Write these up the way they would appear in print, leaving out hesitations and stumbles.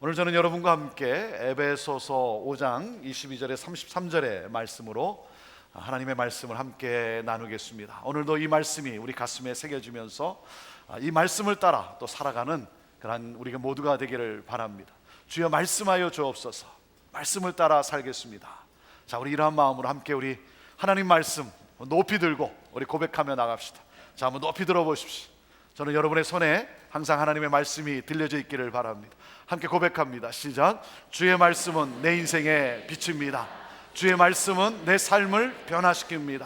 오늘 저는 여러분과 함께 에베소서 5장 22절에 33절의 말씀으로 하나님의 말씀을 함께 나누겠습니다. 오늘도 이 말씀이 우리 가슴에 새겨지면서 이 말씀을 따라 또 살아가는 그런 우리가 모두가 되기를 바랍니다. 주여 말씀하여 주옵소서. 말씀을 따라 살겠습니다. 자, 우리 이러한 마음으로 함께 우리 하나님 말씀 높이 들고 우리 고백하며 나갑시다. 자, 한번 높이 들어보십시오. 저는 여러분의 손에 항상 하나님의 말씀이 들려져 있기를 바랍니다. 함께 고백합니다. 시작. 주의 말씀은 내 인생의 빛입니다. 주의 말씀은 내 삶을 변화시킵니다.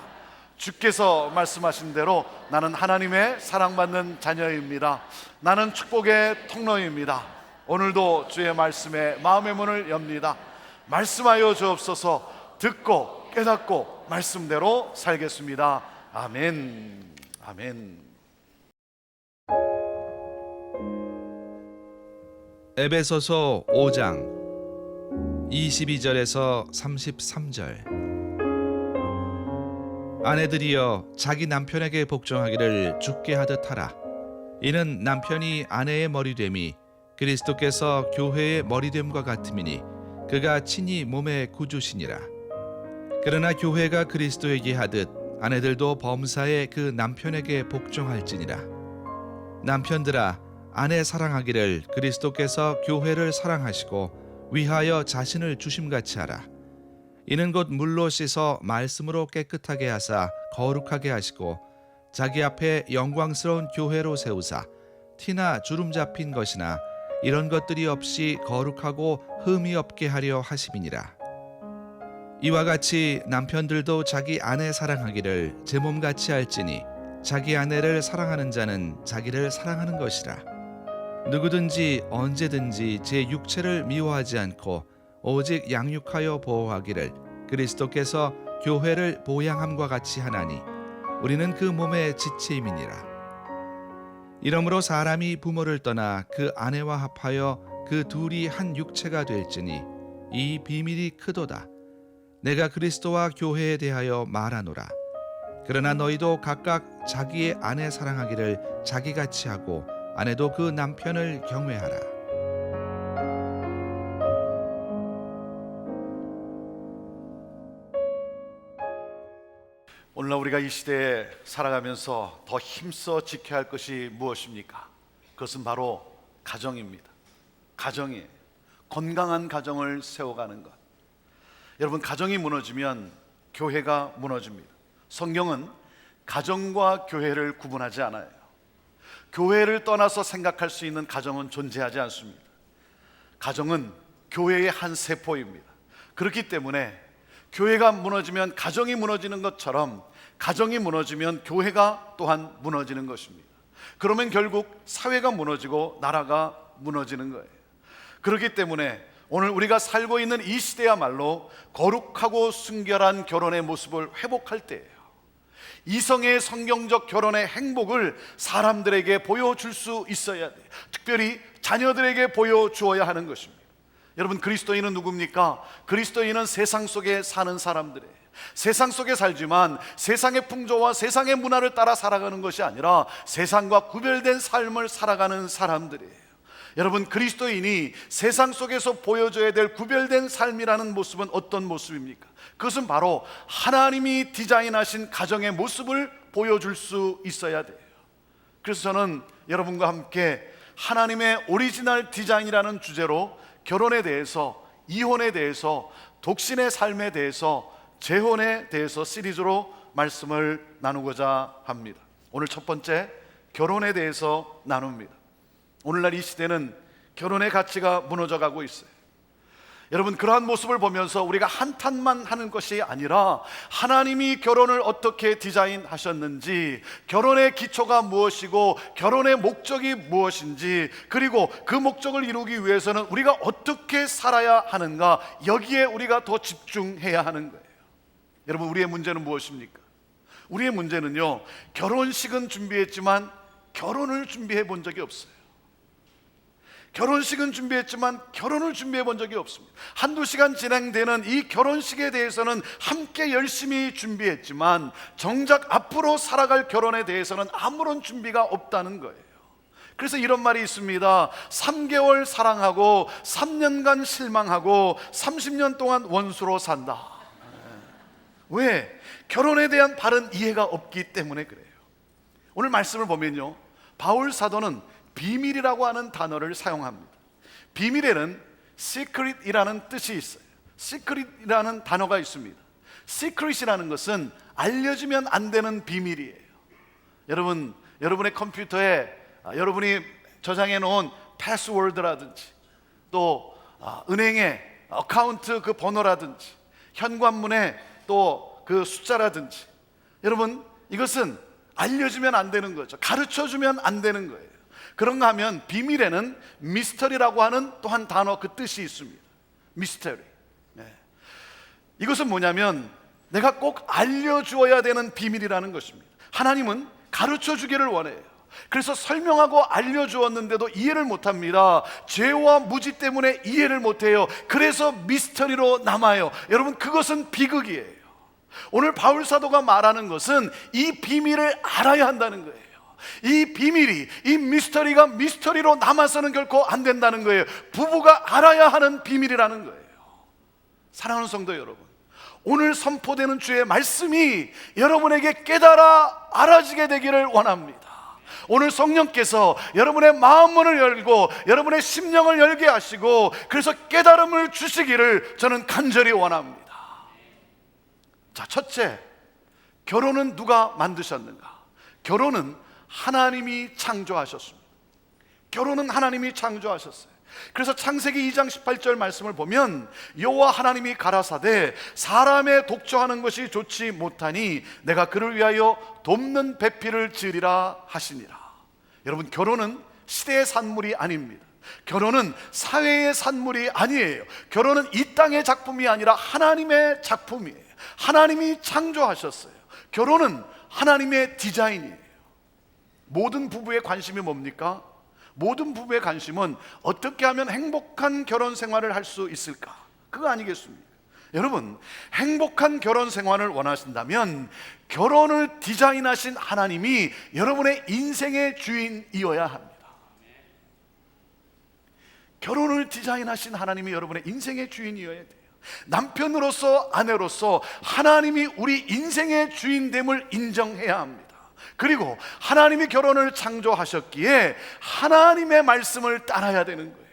주께서 말씀하신 대로 나는 하나님의 사랑받는 자녀입니다. 나는 축복의 통로입니다. 오늘도 주의 말씀에 마음의 문을 엽니다. 말씀하여 주옵소서. 듣고 깨닫고 말씀대로 살겠습니다. 아멘. 아멘. 에베소서 5장 22절에서 33절. 아내들이여 자기 남편에게 복종하기를 주께 하듯 하라. 이는 남편이 아내의 머리됨이 그리스도께서 교회의 머리됨과 같음이니 그가 친히 몸의 구주시니라. 그러나 교회가 그리스도에게 하듯 아내들도 범사에 그 남편에게 복종할지니라. 남편들아 아내 사랑하기를 그리스도께서 교회를 사랑하시고 위하여 자신을 주심같이 하라. 이는 곧 물로 씻어 말씀으로 깨끗하게 하사 거룩하게 하시고 자기 앞에 영광스러운 교회로 세우사 티나 주름 잡힌 것이나 이런 것들이 없이 거룩하고 흠이 없게 하려 하심이니라. 이와 같이 남편들도 자기 아내 사랑하기를 제 몸같이 할지니 자기 아내를 사랑하는 자는 자기를 사랑하는 것이라. 누구든지 언제든지 제 육체를 미워하지 않고 오직 양육하여 보호하기를 그리스도께서 교회를 보양함과 같이 하나니 우리는 그 몸의 지체임이니라. 이러므로 사람이 부모를 떠나 그 아내와 합하여 그 둘이 한 육체가 될지니 이 비밀이 크도다. 내가 그리스도와 교회에 대하여 말하노라. 그러나 너희도 각각 자기의 아내 사랑하기를 자기같이 하고 아내도 그 남편을 경외하라. 오늘날 우리가 이 시대에 살아가면서 더 힘써 지켜야 할 것이 무엇입니까? 그것은 바로 가정입니다. 가정이에요. 건강한 가정을 세워가는 것. 여러분, 가정이 무너지면 교회가 무너집니다. 성경은 가정과 교회를 구분하지 않아요. 교회를 떠나서 생각할 수 있는 가정은 존재하지 않습니다. 가정은 교회의 한 세포입니다. 그렇기 때문에 교회가 무너지면 가정이 무너지는 것처럼 가정이 무너지면 교회가 또한 무너지는 것입니다. 그러면 결국 사회가 무너지고 나라가 무너지는 거예요. 그렇기 때문에 오늘 우리가 살고 있는 이 시대야말로 거룩하고 순결한 결혼의 모습을 회복할 때예요. 이성의 성경적 결혼의 행복을 사람들에게 보여줄 수 있어야 돼요. 특별히 자녀들에게 보여주어야 하는 것입니다. 여러분, 그리스도인은 누굽니까? 그리스도인은 세상 속에 사는 사람들이에요. 세상 속에 살지만 세상의 풍조와 세상의 문화를 따라 살아가는 것이 아니라 세상과 구별된 삶을 살아가는 사람들이에요. 여러분, 그리스도인이 세상 속에서 보여줘야 될 구별된 삶이라는 모습은 어떤 모습입니까? 그것은 바로 하나님이 디자인하신 가정의 모습을 보여줄 수 있어야 돼요. 그래서 저는 여러분과 함께 하나님의 오리지널 디자인이라는 주제로 결혼에 대해서, 이혼에 대해서, 독신의 삶에 대해서, 재혼에 대해서 시리즈로 말씀을 나누고자 합니다. 오늘 첫 번째, 결혼에 대해서 나눕니다. 오늘날 이 시대는 결혼의 가치가 무너져가고 있어요. 여러분, 그러한 모습을 보면서 우리가 한탄만 하는 것이 아니라 하나님이 결혼을 어떻게 디자인하셨는지, 결혼의 기초가 무엇이고 결혼의 목적이 무엇인지, 그리고 그 목적을 이루기 위해서는 우리가 어떻게 살아야 하는가, 여기에 우리가 더 집중해야 하는 거예요. 여러분, 우리의 문제는 무엇입니까? 우리의 문제는요, 결혼식은 준비했지만 결혼을 준비해 본 적이 없어요. 결혼식은 준비했지만 결혼을 준비해 본 적이 없습니다. 한두 시간 진행되는 이 결혼식에 대해서는 함께 열심히 준비했지만 정작 앞으로 살아갈 결혼에 대해서는 아무런 준비가 없다는 거예요. 그래서 이런 말이 있습니다. 3개월 사랑하고 3년간 실망하고 30년 동안 원수로 산다. 왜? 결혼에 대한 바른 이해가 없기 때문에 그래요. 오늘 말씀을 보면요, 바울 사도는 비밀이라고 하는 단어를 사용합니다. 비밀에는 secret이라는 뜻이 있어요. secret이라는 단어가 있습니다. secret이라는 것은 알려지면 안 되는 비밀이에요. 여러분의 컴퓨터에 여러분이 저장해 놓은 패스워드라든지 또 은행의 어카운트 그 번호라든지 현관문에 또 그 숫자라든지, 여러분 이것은 알려주면 안 되는 거죠. 가르쳐주면 안 되는 거예요. 그런가 하면 비밀에는 미스터리라고 하는 또 한 단어, 그 뜻이 있습니다. 미스터리. 이것은 뭐냐면 내가 꼭 알려주어야 되는 비밀이라는 것입니다. 하나님은 가르쳐주기를 원해요. 그래서 설명하고 알려주었는데도 이해를 못합니다. 죄와 무지 때문에 이해를 못해요. 그래서 미스터리로 남아요. 여러분, 그것은 비극이에요. 오늘 바울 사도가 말하는 것은 이 비밀을 알아야 한다는 거예요. 이 비밀이, 이 미스터리가 미스터리로 남아서는 결코 안 된다는 거예요. 부부가 알아야 하는 비밀이라는 거예요. 사랑하는 성도 여러분, 오늘 선포되는 주의 말씀이 여러분에게 깨달아 알아지게 되기를 원합니다. 오늘 성령께서 여러분의 마음문을 열고 여러분의 심령을 열게 하시고 그래서 깨달음을 주시기를 저는 간절히 원합니다. 자, 첫째, 결혼은 누가 만드셨는가? 결혼은 하나님이 창조하셨습니다. 결혼은 하나님이 창조하셨어요. 그래서 창세기 2장 18절 말씀을 보면 여호와 하나님이 가라사대 사람의 독처하는 것이 좋지 못하니 내가 그를 위하여 돕는 배필을 지으리라 하시니라. 여러분, 결혼은 시대의 산물이 아닙니다. 결혼은 사회의 산물이 아니에요. 결혼은 이 땅의 작품이 아니라 하나님의 작품이에요. 하나님이 창조하셨어요. 결혼은 하나님의 디자인이에요. 모든 부부의 관심이 뭡니까? 모든 부부의 관심은 어떻게 하면 행복한 결혼 생활을 할 수 있을까? 그거 아니겠습니까? 여러분, 행복한 결혼 생활을 원하신다면 결혼을 디자인하신 하나님이 여러분의 인생의 주인이어야 합니다. 결혼을 디자인하신 하나님이 여러분의 인생의 주인이어야 돼요. 남편으로서, 아내로서 하나님이 우리 인생의 주인됨을 인정해야 합니다. 그리고 하나님이 결혼을 창조하셨기에 하나님의 말씀을 따라야 되는 거예요.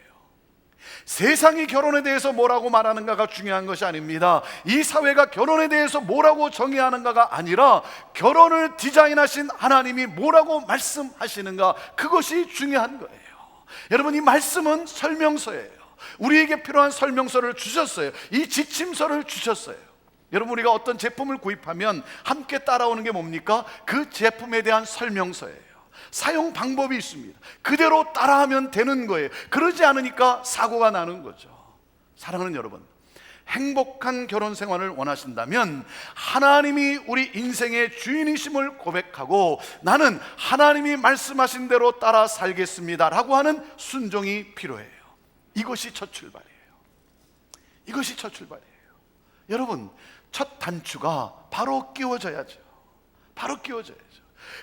세상이 결혼에 대해서 뭐라고 말하는가가 중요한 것이 아닙니다. 이 사회가 결혼에 대해서 뭐라고 정의하는가가 아니라 결혼을 디자인하신 하나님이 뭐라고 말씀하시는가, 그것이 중요한 거예요. 여러분, 이 말씀은 설명서예요. 우리에게 필요한 설명서를 주셨어요. 이 지침서를 주셨어요. 여러분, 우리가 어떤 제품을 구입하면 함께 따라오는 게 뭡니까? 그 제품에 대한 설명서예요. 사용 방법이 있습니다. 그대로 따라하면 되는 거예요. 그러지 않으니까 사고가 나는 거죠. 사랑하는 여러분, 행복한 결혼 생활을 원하신다면 하나님이 우리 인생의 주인이심을 고백하고 나는 하나님이 말씀하신 대로 따라 살겠습니다 라고 하는 순종이 필요해요. 이것이 첫 출발이에요. 이것이 첫 출발이에요. 여러분, 첫 단추가 바로 끼워져야죠. 바로 끼워져야죠.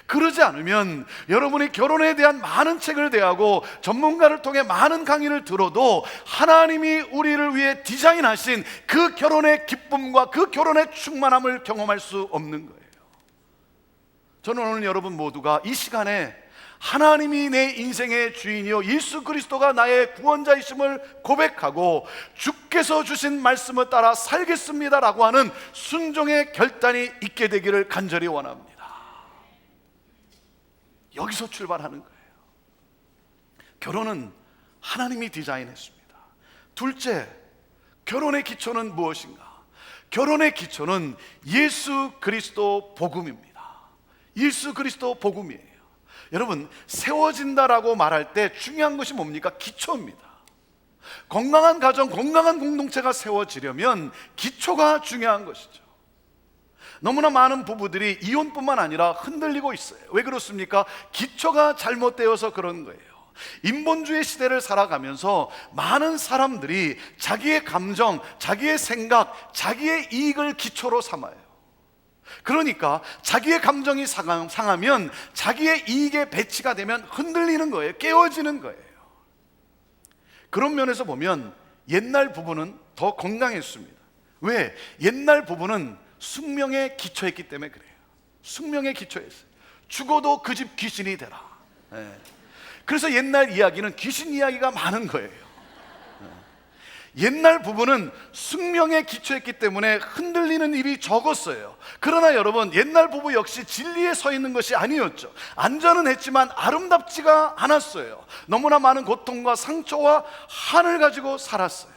그러지 않으면 여러분이 결혼에 대한 많은 책을 대하고 전문가를 통해 많은 강의를 들어도 하나님이 우리를 위해 디자인하신 그 결혼의 기쁨과 그 결혼의 충만함을 경험할 수 없는 거예요. 저는 오늘 여러분 모두가 이 시간에 하나님이 내 인생의 주인이요 예수 그리스도가 나의 구원자이심을 고백하고 주께서 주신 말씀을 따라 살겠습니다라고 하는 순종의 결단이 있게 되기를 간절히 원합니다. 여기서 출발하는 거예요. 결혼은 하나님이 디자인했습니다. 둘째, 결혼의 기초는 무엇인가? 결혼의 기초는 예수 그리스도 복음입니다. 예수 그리스도 복음이에요. 여러분, 세워진다라고 말할 때 중요한 것이 뭡니까? 기초입니다. 건강한 가정, 건강한 공동체가 세워지려면 기초가 중요한 것이죠. 너무나 많은 부부들이 이혼뿐만 아니라 흔들리고 있어요. 왜 그렇습니까? 기초가 잘못되어서 그런 거예요. 인본주의 시대를 살아가면서 많은 사람들이 자기의 감정, 자기의 생각, 자기의 이익을 기초로 삼아요. 그러니까 자기의 감정이 상하면 자기의 이익에 배치가 되면 흔들리는 거예요. 깨어지는 거예요. 그런 면에서 보면 옛날 부부는 더 건강했습니다. 왜? 옛날 부부는 숙명에 기초했기 때문에 그래요. 숙명에 기초했어요. 죽어도 그 집 귀신이 되라. 그래서 옛날 이야기는 귀신 이야기가 많은 거예요. 옛날 부부는 숙명에 기초했기 때문에 흔들리는 일이 적었어요. 그러나 여러분, 옛날 부부 역시 진리에 서 있는 것이 아니었죠. 안전은 했지만 아름답지가 않았어요. 너무나 많은 고통과 상처와 한을 가지고 살았어요.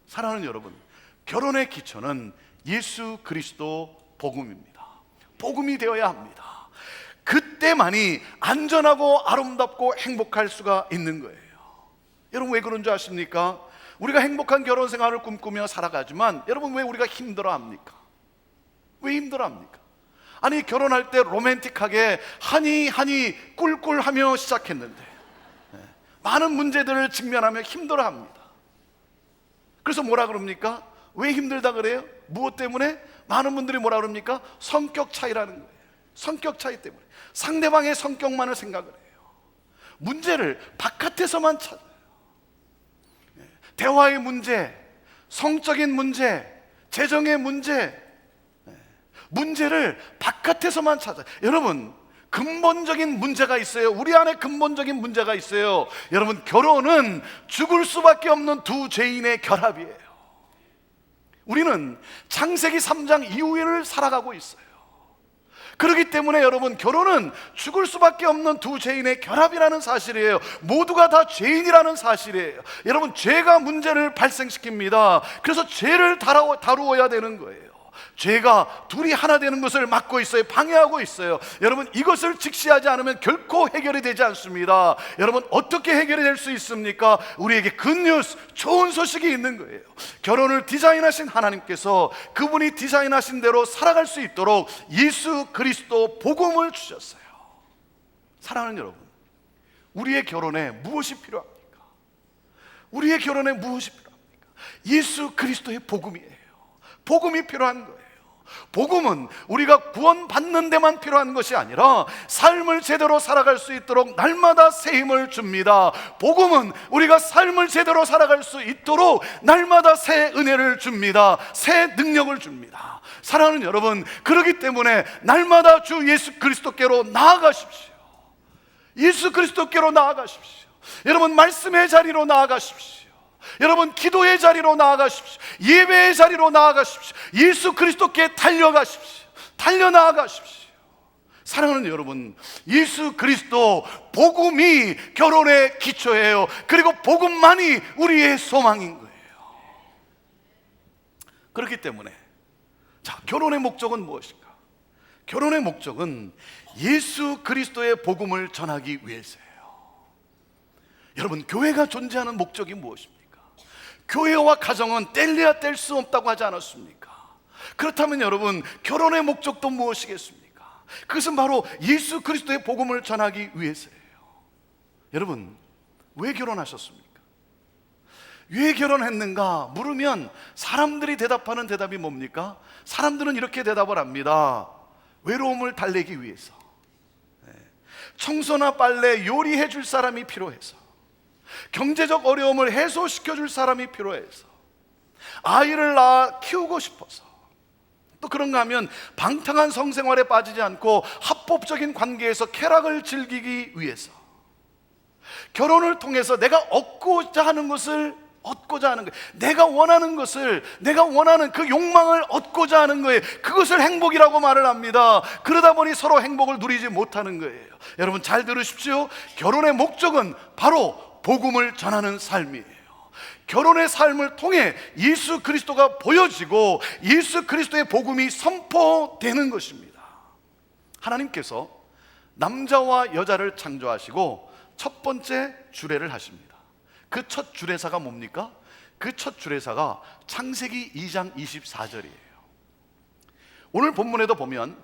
사랑하는 여러분, 결혼의 기초는 예수 그리스도 복음입니다. 복음이 되어야 합니다. 그때만이 안전하고 아름답고 행복할 수가 있는 거예요. 여러분, 왜 그런 줄 아십니까? 우리가 행복한 결혼 생활을 꿈꾸며 살아가지만 여러분, 왜 우리가 힘들어합니까? 왜 힘들어합니까? 아니, 결혼할 때 로맨틱하게 하니 꿀꿀하며 시작했는데 많은 문제들을 직면하며 힘들어합니다. 그래서 뭐라 그럽니까? 왜 힘들다 그래요? 무엇 때문에? 많은 분들이 뭐라 그럽니까? 성격 차이라는 거예요. 성격 차이 때문에. 상대방의 성격만을 생각을 해요. 문제를 바깥에서만 찾아요. 대화의 문제, 성적인 문제, 재정의 문제, 문제를 바깥에서만 찾아요. 여러분, 근본적인 문제가 있어요. 우리 안에 근본적인 문제가 있어요. 여러분, 결혼은 죽을 수밖에 없는 두 죄인의 결합이에요. 우리는 창세기 3장 이후를 살아가고 있어요. 그렇기 때문에 여러분, 결혼은 죽을 수밖에 없는 두 죄인의 결합이라는 사실이에요. 모두가 다 죄인이라는 사실이에요. 여러분, 죄가 문제를 발생시킵니다. 그래서 죄를 다루어야 되는 거예요. 죄가 둘이 하나 되는 것을 막고 있어요. 방해하고 있어요. 여러분, 이것을 직시하지 않으면 결코 해결이 되지 않습니다. 여러분, 어떻게 해결이 될 수 있습니까? 우리에게 굿뉴스, 좋은 소식이 있는 거예요. 결혼을 디자인하신 하나님께서 그분이 디자인하신 대로 살아갈 수 있도록 예수 그리스도 복음을 주셨어요. 사랑하는 여러분, 우리의 결혼에 무엇이 필요합니까? 우리의 결혼에 무엇이 필요합니까? 예수 그리스도의 복음이에요. 복음이 필요한 거예요. 복음은 우리가 구원받는 데만 필요한 것이 아니라 삶을 제대로 살아갈 수 있도록 날마다 새 힘을 줍니다. 복음은 우리가 삶을 제대로 살아갈 수 있도록 날마다 새 은혜를 줍니다. 새 능력을 줍니다. 사랑하는 여러분, 그렇기 때문에 날마다 주 예수 그리스도께로 나아가십시오. 예수 그리스도께로 나아가십시오. 여러분, 말씀의 자리로 나아가십시오. 여러분, 기도의 자리로 나아가십시오. 예배의 자리로 나아가십시오. 예수 그리스도께 달려가십시오. 달려나아가십시오. 사랑하는 여러분, 예수 그리스도 복음이 결혼의 기초예요. 그리고 복음만이 우리의 소망인 거예요. 그렇기 때문에 자, 결혼의 목적은 무엇인가? 결혼의 목적은 예수 그리스도의 복음을 전하기 위해서예요. 여러분, 교회가 존재하는 목적이 무엇입니까? 교회와 가정은 뗄래야 뗄 수 없다고 하지 않았습니까? 그렇다면 여러분, 결혼의 목적도 무엇이겠습니까? 그것은 바로 예수 그리스도의 복음을 전하기 위해서예요. 여러분, 왜 결혼하셨습니까? 왜 결혼했는가 물으면 사람들이 대답하는 대답이 뭡니까? 사람들은 이렇게 대답을 합니다. 외로움을 달래기 위해서, 청소나 빨래, 요리해 줄 사람이 필요해서, 경제적 어려움을 해소시켜 줄 사람이 필요해서, 아이를 낳아 키우고 싶어서, 또 그런가 하면 방탕한 성생활에 빠지지 않고 합법적인 관계에서 쾌락을 즐기기 위해서, 결혼을 통해서 내가 얻고자 하는 것을 얻고자 하는 거예요. 내가 원하는 것을, 내가 원하는 그 욕망을 얻고자 하는 거예요. 그것을 행복이라고 말을 합니다. 그러다 보니 서로 행복을 누리지 못하는 거예요. 여러분, 잘 들으십시오. 결혼의 목적은 바로 복음을 전하는 삶이에요. 결혼의 삶을 통해 예수 그리스도가 보여지고 예수 그리스도의 복음이 선포되는 것입니다. 하나님께서 남자와 여자를 창조하시고 첫 번째 주례를 하십니다. 그 첫 주례사가 뭡니까? 그 첫 주례사가 창세기 2장 24절이에요. 오늘 본문에도 보면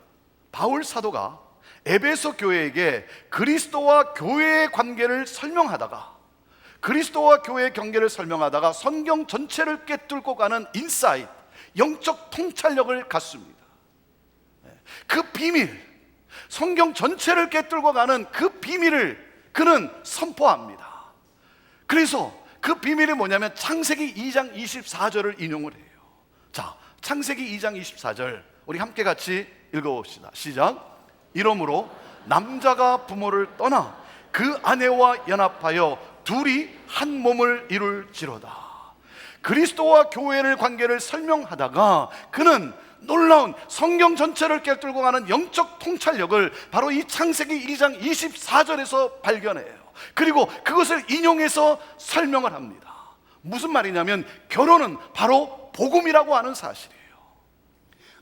바울 사도가 에베소 교회에게 그리스도와 교회의 관계를 설명하다가, 그리스도와 교회의 경계를 설명하다가 성경 전체를 꿰뚫고 가는 인사이트, 영적 통찰력을 갖습니다. 그 비밀, 성경 전체를 꿰뚫고 가는 그 비밀을 그는 선포합니다. 그래서 그 비밀이 뭐냐면 창세기 2장 24절을 인용을 해요. 자, 창세기 2장 24절 우리 함께 같이 읽어봅시다. 시작. 이러므로 남자가 부모를 떠나 그 아내와 연합하여 둘이 한 몸을 이룰지로다. 그리스도와 교회의 관계를 설명하다가 그는 놀라운 성경 전체를 꿰뚫고 가는 영적 통찰력을 바로 이 창세기 2장 24절에서 발견해요. 그리고 그것을 인용해서 설명을 합니다. 무슨 말이냐면 결혼은 바로 복음이라고 하는 사실이에요.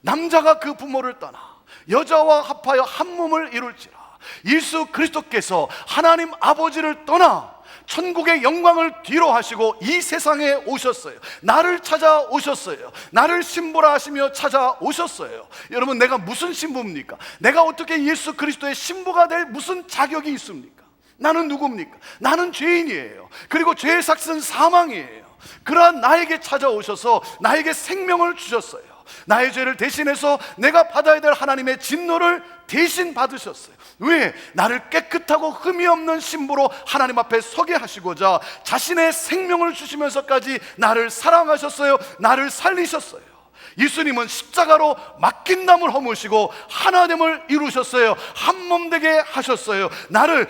남자가 그 부모를 떠나 여자와 합하여 한 몸을 이룰지라. 예수 그리스도께서 하나님 아버지를 떠나 천국의 영광을 뒤로 하시고 이 세상에 오셨어요. 나를 찾아오셨어요. 나를 신부라 하시며 찾아오셨어요. 여러분, 내가 무슨 신부입니까? 내가 어떻게 예수 그리스도의 신부가 될 무슨 자격이 있습니까? 나는 누굽니까? 나는 죄인이에요. 그리고 죄의 삭은 사망이에요. 그러한 나에게 찾아오셔서 나에게 생명을 주셨어요. 나의 죄를 대신해서 내가 받아야 될 하나님의 진노를 대신 받으셨어요. 왜? 나를 깨끗하고 흠이 없는 신부로 하나님 앞에 서게 하시고자 자신의 생명을 주시면서까지 나를 사랑하셨어요. 나를 살리셨어요. 예수님은 십자가로 맡긴 담을 허무시고 하나됨을 이루셨어요. 한 몸 되게 하셨어요. 나를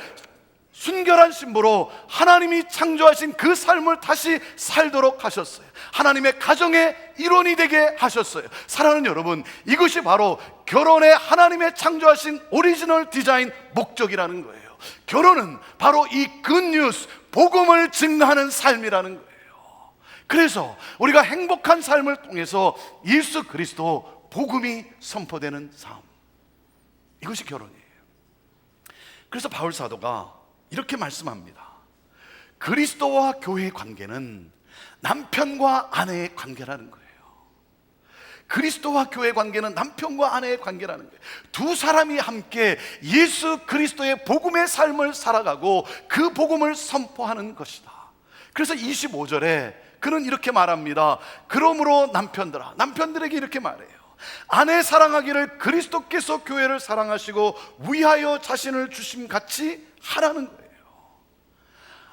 순결한 신부로 하나님이 창조하신 그 삶을 다시 살도록 하셨어요. 하나님의 가정의 일원이 되게 하셨어요. 사랑하는 여러분, 이것이 바로 결혼의 하나님의 창조하신 오리지널 디자인 목적이라는 거예요. 결혼은 바로 이 굿뉴스, 복음을 증거하는 삶이라는 거예요. 그래서 우리가 행복한 삶을 통해서 예수 그리스도 복음이 선포되는 삶, 이것이 결혼이에요. 그래서 바울 사도가 이렇게 말씀합니다. 그리스도와 교회의 관계는 남편과 아내의 관계라는 거예요. 그리스도와 교회의 관계는 남편과 아내의 관계라는 거예요. 두 사람이 함께 예수 그리스도의 복음의 삶을 살아가고 그 복음을 선포하는 것이다. 그래서 25절에 그는 이렇게 말합니다. 그러므로 남편들아, 남편들에게 이렇게 말해요. 아내 사랑하기를 그리스도께서 교회를 사랑하시고 위하여 자신을 주심 같이 하라는 거예요.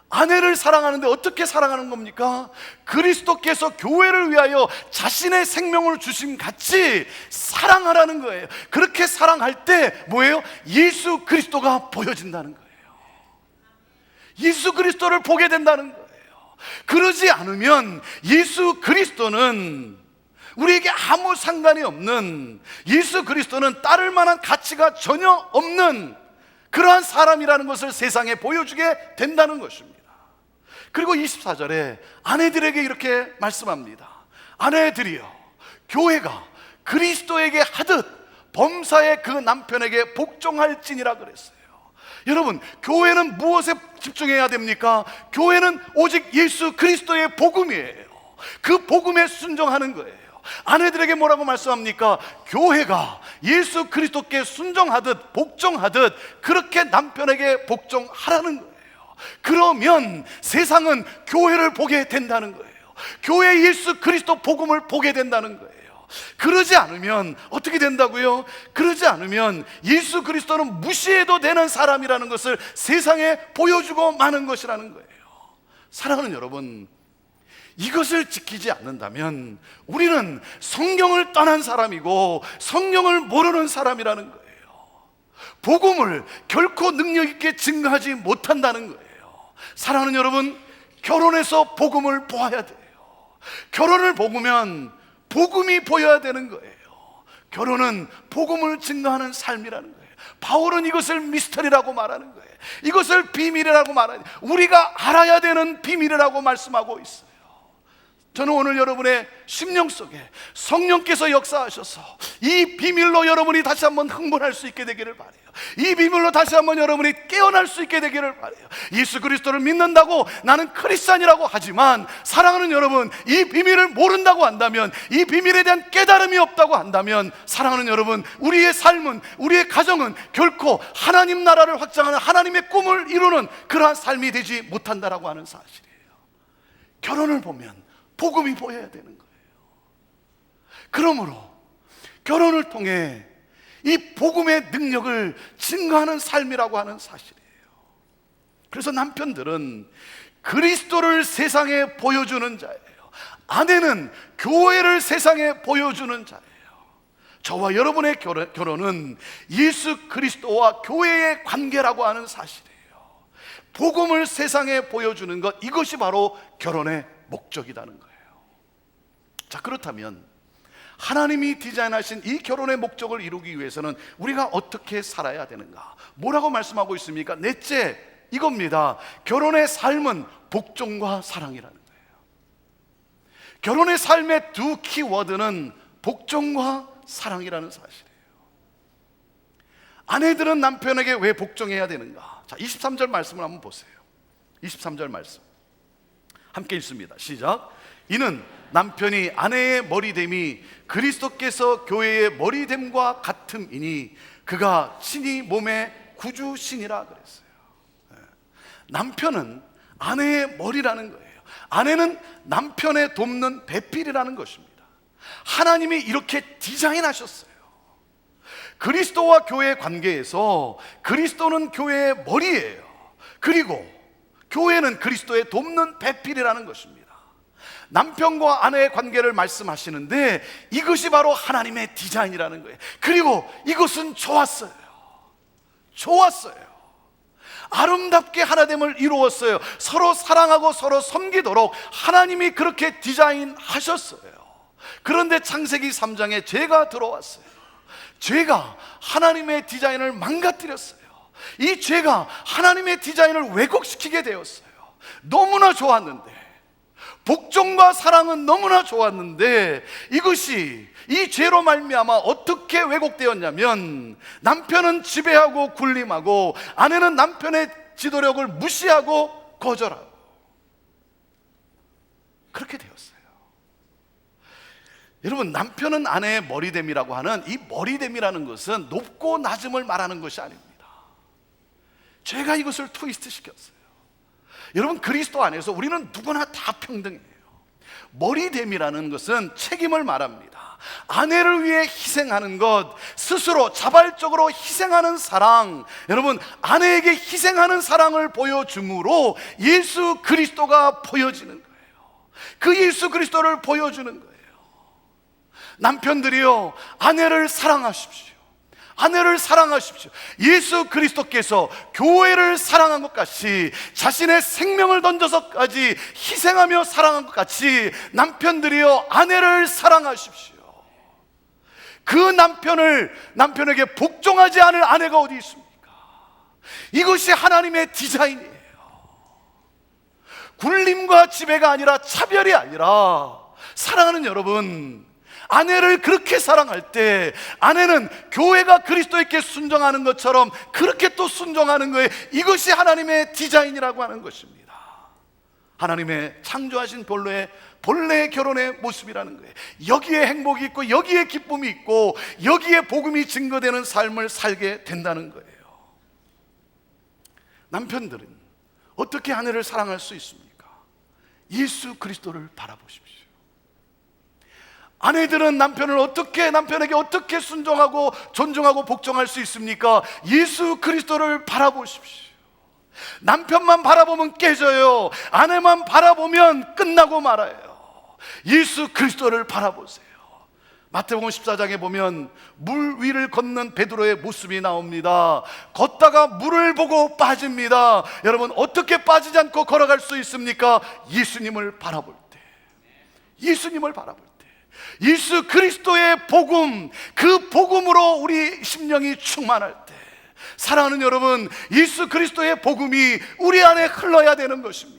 아내를 사랑하는데 어떻게 사랑하는 겁니까? 그리스도께서 교회를 위하여 자신의 생명을 주심 같이 사랑하라는 거예요. 그렇게 사랑할 때 뭐예요? 예수 그리스도가 보여진다는 거예요. 예수 그리스도를 보게 된다는 거예요. 그러지 않으면 예수 그리스도는 우리에게 아무 상관이 없는, 예수 그리스도는 따를 만한 가치가 전혀 없는 그러한 사람이라는 것을 세상에 보여주게 된다는 것입니다. 그리고 24절에 아내들에게 이렇게 말씀합니다. 아내들이여, 교회가 그리스도에게 하듯 범사의 그 남편에게 복종할지니라 그랬어요. 여러분, 교회는 무엇에 집중해야 됩니까? 교회는 오직 예수 그리스도의 복음이에요. 그 복음에 순종하는 거예요. 아내들에게 뭐라고 말씀합니까? 교회가 예수 그리스도께 순종하듯 복종하듯 그렇게 남편에게 복종하라는 거예요. 그러면 세상은 교회를 보게 된다는 거예요. 교회 예수 그리스도 복음을 보게 된다는 거예요. 그러지 않으면 어떻게 된다고요? 그러지 않으면 예수 그리스도는 무시해도 되는 사람이라는 것을 세상에 보여주고 마는 것이라는 거예요. 사랑하는 여러분, 이것을 지키지 않는다면 우리는 성경을 떠난 사람이고 성경을 모르는 사람이라는 거예요. 복음을 결코 능력 있게 증거하지 못한다는 거예요. 사랑하는 여러분, 결혼해서 복음을 보아야 돼요. 결혼을 보면 복음이 보여야 되는 거예요. 결혼은 복음을 증거하는 삶이라는 거예요. 바울은 이것을 미스터리라고 말하는 거예요. 이것을 비밀이라고 말하는, 우리가 알아야 되는 비밀이라고 말씀하고 있어요. 저는 오늘 여러분의 심령 속에 성령께서 역사하셔서 이 비밀로 여러분이 다시 한번 흥분할 수 있게 되기를 바라요. 이 비밀로 다시 한번 여러분이 깨어날 수 있게 되기를 바라요. 예수 그리스도를 믿는다고 나는 크리스찬이라고 하지만, 사랑하는 여러분, 이 비밀을 모른다고 한다면, 이 비밀에 대한 깨달음이 없다고 한다면, 사랑하는 여러분, 우리의 삶은, 우리의 가정은 결코 하나님 나라를 확장하는 하나님의 꿈을 이루는 그러한 삶이 되지 못한다라고 하는 사실이에요. 결혼을 보면 복음이 보여야 되는 거예요. 그러므로 결혼을 통해 이 복음의 능력을 증거하는 삶이라고 하는 사실이에요. 그래서 남편들은 그리스도를 세상에 보여주는 자예요. 아내는 교회를 세상에 보여주는 자예요. 저와 여러분의 결혼은 예수 그리스도와 교회의 관계라고 하는 사실이에요. 복음을 세상에 보여주는 것, 이것이 바로 결혼의 목적이라는 거예요. 자, 그렇다면 하나님이 디자인하신 이 결혼의 목적을 이루기 위해서는 우리가 어떻게 살아야 되는가? 뭐라고 말씀하고 있습니까? 넷째, 이겁니다. 결혼의 삶은 복종과 사랑이라는 거예요. 결혼의 삶의 두 키워드는 복종과 사랑이라는 사실이에요. 아내들은 남편에게 왜 복종해야 되는가? 자, 23절 말씀을 한번 보세요. 23절 말씀 함께 읽습니다. 시작. 이는 남편이 아내의 머리됨이 그리스도께서 교회의 머리됨과 같음이니 그가 친히 몸의 구주시니라 그랬어요. 남편은 아내의 머리라는 거예요. 아내는 남편의 돕는 배필이라는 것입니다. 하나님이 이렇게 디자인하셨어요. 그리스도와 교회의 관계에서 그리스도는 교회의 머리예요. 그리고 교회는 그리스도의 돕는 배필이라는 것입니다. 남편과 아내의 관계를 말씀하시는데 이것이 바로 하나님의 디자인이라는 거예요. 그리고 이것은 좋았어요. 아름답게 하나됨을 이루었어요. 서로 사랑하고 서로 섬기도록 하나님이 그렇게 디자인하셨어요. 그런데 창세기 3장에 죄가 들어왔어요. 죄가 하나님의 디자인을 망가뜨렸어요. 이 죄가 하나님의 디자인을 왜곡시키게 되었어요. 너무나 좋았는데, 복종과 사랑은 너무나 좋았는데, 이것이 이 죄로 말미암아 어떻게 왜곡되었냐면, 남편은 지배하고 군림하고 아내는 남편의 지도력을 무시하고 거절하고, 그렇게 되었어요. 여러분, 남편은 아내의 머리됨이라고 하는 이 머리됨이라는 것은 높고 낮음을 말하는 것이 아닙니다. 죄가 이것을 트위스트 시켰어요. 여러분, 그리스도 안에서 우리는 누구나 다 평등해요. 머리됨이라는 것은 책임을 말합니다. 아내를 위해 희생하는 것, 스스로 자발적으로 희생하는 사랑, 여러분, 아내에게 희생하는 사랑을 보여줌으로 예수 그리스도가 보여지는 거예요. 그 예수 그리스도를 보여주는 거예요. 남편들이요, 아내를 사랑하십시오. 아내를 사랑하십시오. 예수 그리스도께서 교회를 사랑한 것 같이, 자신의 생명을 던져서까지 희생하며 사랑한 것 같이, 남편들이요, 아내를 사랑하십시오. 그 남편에게 복종하지 않을 아내가 어디 있습니까? 이것이 하나님의 디자인이에요. 굴림과 지배가 아니라, 차별이 아니라, 사랑하는 여러분, 아내를 그렇게 사랑할 때 아내는 교회가 그리스도에게 순종하는 것처럼 그렇게 또 순종하는 거예요. 이것이 하나님의 디자인이라고 하는 것입니다. 하나님의 창조하신 본래의 결혼의 모습이라는 거예요. 여기에 행복이 있고 여기에 기쁨이 있고 여기에 복음이 증거되는 삶을 살게 된다는 거예요. 남편들은 어떻게 아내를 사랑할 수 있습니까? 예수 그리스도를 바라보십시오. 아내들은 남편에게 어떻게 순종하고 존중하고 복종할 수 있습니까? 예수 그리스도를 바라보십시오. 남편만 바라보면 깨져요. 아내만 바라보면 끝나고 말아요. 예수 그리스도를 바라보세요. 마태복음 14장에 보면 물 위를 걷는 베드로의 모습이 나옵니다. 걷다가 물을 보고 빠집니다. 여러분, 어떻게 빠지지 않고 걸어갈 수 있습니까? 예수님을 바라볼 때, 예수님을 바라볼 때, 예수 그리스도의 복음, 그 복음으로 우리 심령이 충만할 때, 사랑하는 여러분, 예수 그리스도의 복음이 우리 안에 흘러야 되는 것입니다.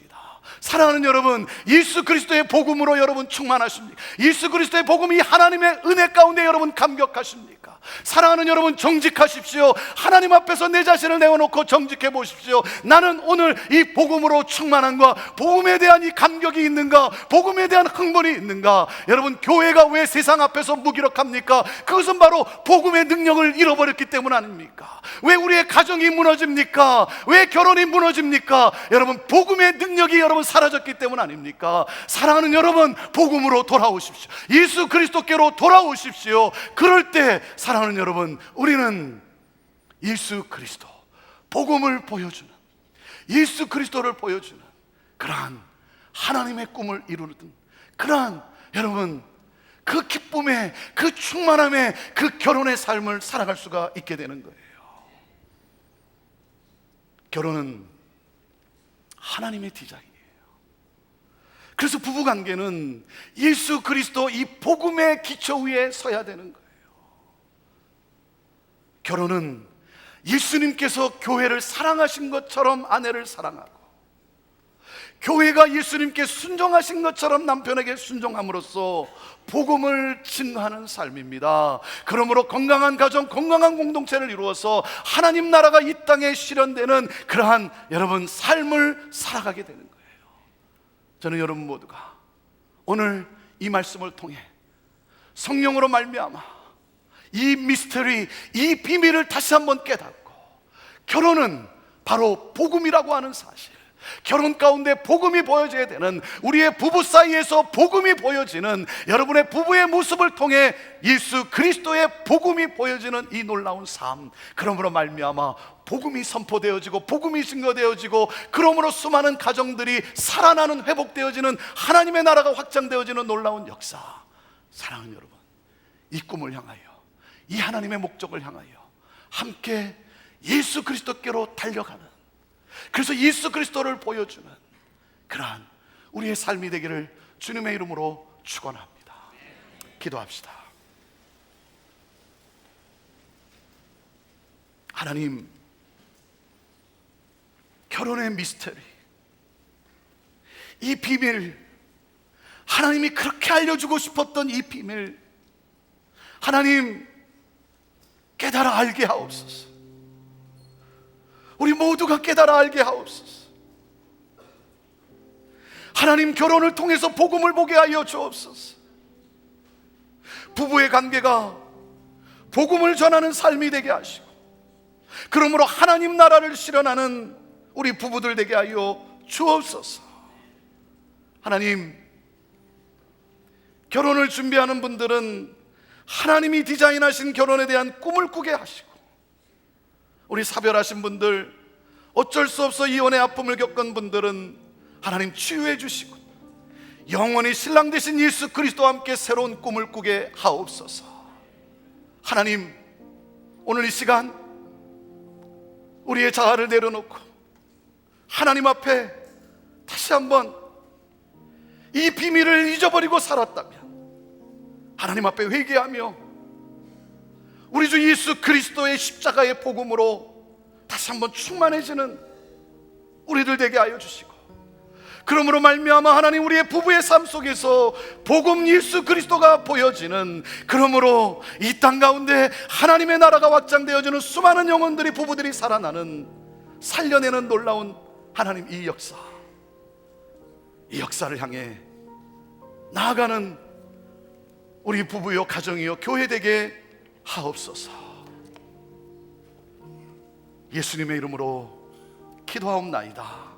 사랑하는 여러분, 예수 그리스도의 복음으로 여러분 충만하십니까? 예수 그리스도의 복음이 하나님의 은혜 가운데 여러분 감격하십니까? 사랑하는 여러분, 정직하십시오. 하나님 앞에서 내 자신을 내어놓고 정직해 보십시오. 나는 오늘 이 복음으로 충만한가? 복음에 대한 이 감격이 있는가? 복음에 대한 흥분이 있는가? 여러분, 교회가 왜 세상 앞에서 무기력합니까? 그것은 바로 복음의 능력을 잃어버렸기 때문 아닙니까? 왜 우리의 가정이 무너집니까? 왜 결혼이 무너집니까? 여러분, 복음의 능력이 여러분 사라졌기 때문 아닙니까? 사랑하는 여러분, 복음으로 돌아오십시오. 예수 그리스도께로 돌아오십시오. 그럴 때 사랑하는 여러분, 우리는 예수 그리스도, 복음을 보여주는, 예수 그리스도를 보여주는 그러한 하나님의 꿈을 이루는 그러한 여러분, 그 기쁨의, 그 충만함의, 그 결혼의 삶을 살아갈 수가 있게 되는 거예요. 결혼은 하나님의 디자인이에요. 그래서 부부관계는 예수 그리스도 이 복음의 기초 위에 서야 되는 거예요. 결혼은 예수님께서 교회를 사랑하신 것처럼 아내를 사랑하고, 교회가 예수님께 순종하신 것처럼 남편에게 순종함으로써 복음을 증거하는 삶입니다. 그러므로 건강한 가정, 건강한 공동체를 이루어서 하나님 나라가 이 땅에 실현되는 그러한 여러분 삶을 살아가게 되는 거예요. 저는 여러분 모두가 오늘 이 말씀을 통해 성령으로 말미암아 이 미스터리, 이 비밀을 다시 한번 깨닫고, 결혼은 바로 복음이라고 하는 사실, 결혼 가운데 복음이 보여져야 되는, 우리의 부부 사이에서 복음이 보여지는, 여러분의 부부의 모습을 통해 예수 그리스도의 복음이 보여지는 이 놀라운 삶, 그러므로 말미암아 복음이 선포되어지고 복음이 증거되어지고, 그러므로 수많은 가정들이 살아나는, 회복되어지는, 하나님의 나라가 확장되어지는 놀라운 역사. 사랑하는 여러분, 이 꿈을 향하여, 이 하나님의 목적을 향하여 함께 예수 그리스도께로 달려가는, 그래서 예수 그리스도를 보여주는 그러한 우리의 삶이 되기를 주님의 이름으로 축원합니다. 기도합시다. 하나님, 결혼의 미스터리, 이 비밀, 하나님이 그렇게 알려주고 싶었던 이 비밀, 하나님 깨달아 알게 하옵소서. 우리 모두가 깨달아 알게 하옵소서. 하나님, 결혼을 통해서 복음을 보게 하여 주옵소서. 부부의 관계가 복음을 전하는 삶이 되게 하시고, 그러므로 하나님 나라를 실현하는 우리 부부들 되게 하여 주옵소서. 하나님, 결혼을 준비하는 분들은 하나님이 디자인하신 결혼에 대한 꿈을 꾸게 하시고, 우리 사별하신 분들, 어쩔 수 없어 이혼의 아픔을 겪은 분들은 하나님 치유해 주시고, 영원히 신랑 되신 예수 그리스도와 함께 새로운 꿈을 꾸게 하옵소서. 하나님, 오늘 이 시간 우리의 자아를 내려놓고 하나님 앞에 다시 한번 이 비밀을 잊어버리고 살았다면 하나님 앞에 회개하며 우리 주 예수 그리스도의 십자가의 복음으로 다시 한번 충만해지는 우리들 되게 하여 주시고, 그러므로 말미암아 하나님, 우리의 부부의 삶 속에서 복음 예수 그리스도가 보여지는, 그러므로 이 땅 가운데 하나님의 나라가 확장되어지는 수많은 영혼들이, 부부들이 살아나는, 살려내는 놀라운 하나님 이 역사, 이 역사를 향해 나아가는 우리 부부요, 가정이요, 교회 되게 하옵소서. 예수님의 이름으로 기도하옵나이다.